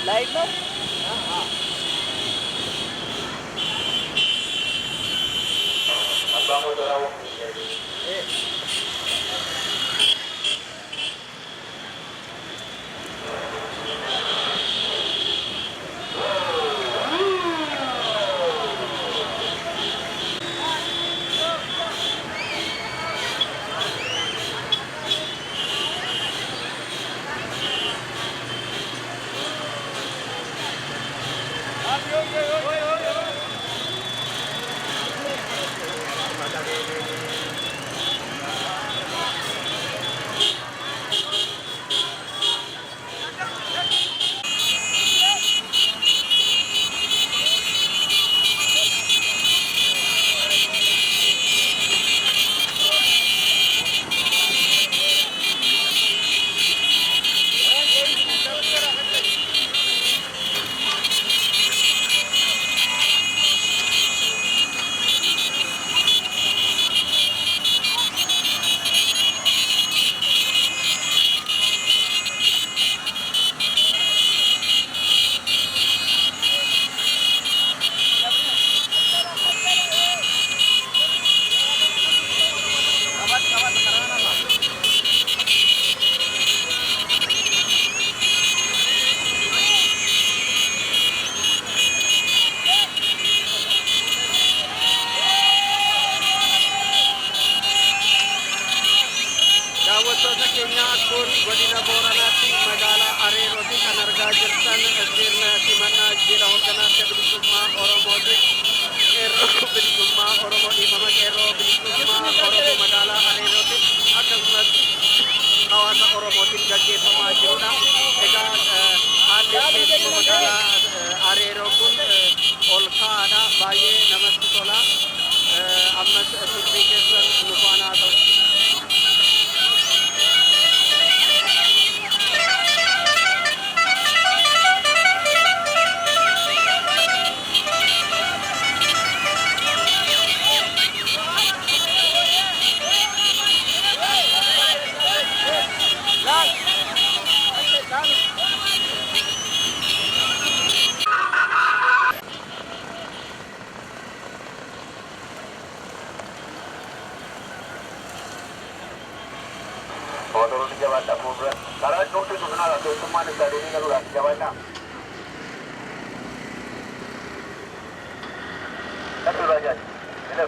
लाइट में daawwattoota keenya kun godina Booranaatti magaalaa Areerootti kan argaa jirtan sirna simannaa jila hoogganaa bilisummaa Oromooti. Qeerroo bilisummaa Oromoo dhiifama qeerroo bilisummaa Oromoo magaalaa Areerootti akkasumas hawaasa Oromootiin gaggeeffamaa jirudha. Egaa haalli keessumaa magaalaa Areeroo kun ol ka'aadha. Baay'ee namatti tola. Ammas turbii keessan nu faana haa ta'u. Orang di Jawa Timur, karena itu sebenarnya itu cuma dari ini kalau di Jawa Timur. Tapi banyak, ini.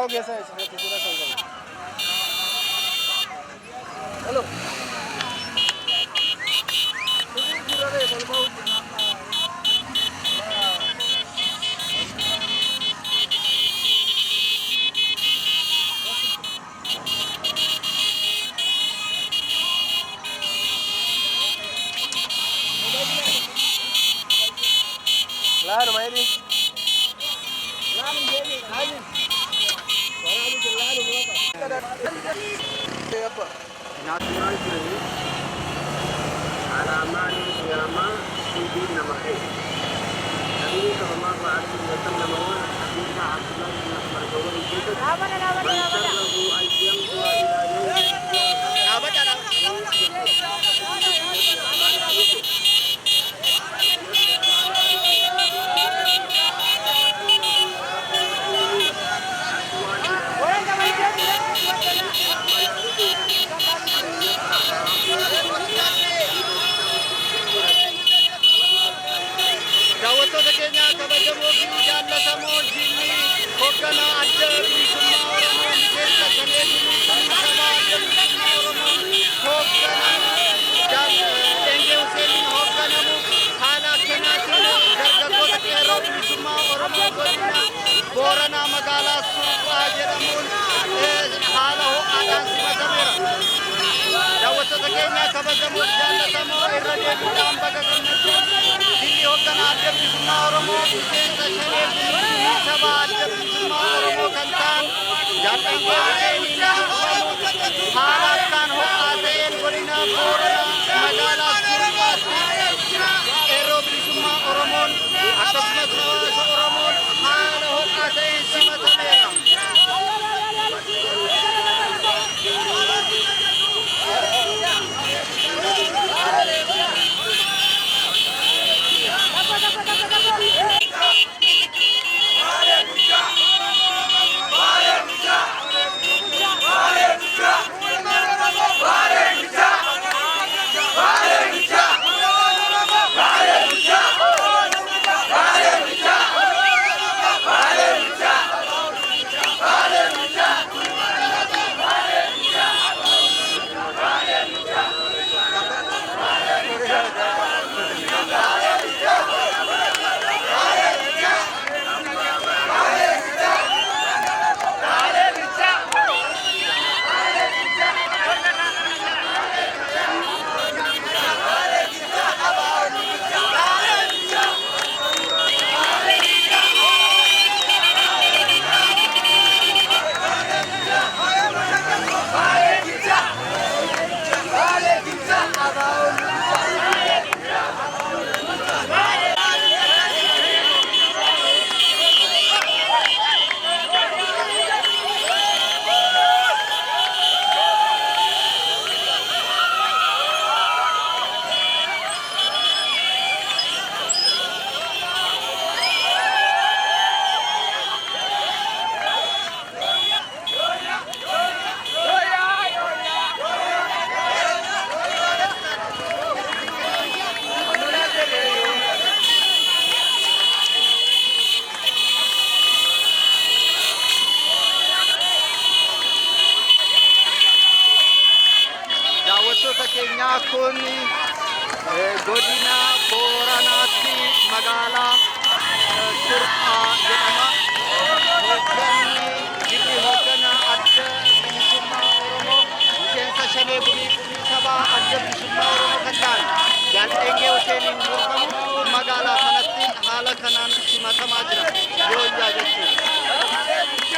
हो गया सर इसमें किसी का चल hello National Day halaman yama hindi na mahe. Nabi sallallahu alaihi wasallam hadis Abdullah bin Mas'ud itu lagu ayyam wa ila daawwattoota keenya kabajamoo fi jaallatamoo jinni hoogganaa adda bilisummaa Oromoo miseensa shanee sabaa adda bilisummaa Oromoo hoogganaa Dengee Huseeniin hoogganamu haala akkanaatiin dargaggoota qeerroo bilisummaa Oromoo godina Booranaa magaalaa Suuqaa jedhamuun haala ho'aadhaan simatameera. Daawwattoota keenya kabajamoo jaallatamoo irra deebiidhaan baga gammachuun dilli hoogganaa adda bilisummaa Oromoo miseensa shanee sabaa adda bilisummaa Oromoo kan ta'an Dengee Huseeniin hoogganamu haala akkaan ho'aa ta'een godina Booranaa magaalaa Suuqaatti qeerroo bilisummaa Oromoon akkasumas hawaasa Oromoon haala ho'aa ta'een simatameera. Daawwattoota keenyaa kun godina Booranaatti magaalaa Suuqaa jedhama. Dilli hoogganaa adda bilisummaa Oromoo miseensa shanee sabaa adda bilisummaa Oromoo kan ta'an Dengee Huseeniin hoogganamu magaalaa kanatti haala kanaan simatamaa jira. Yooyyaa jechuudha.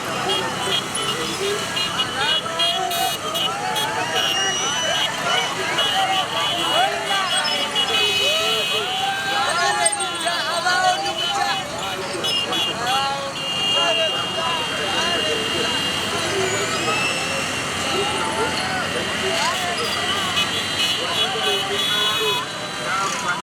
Hindi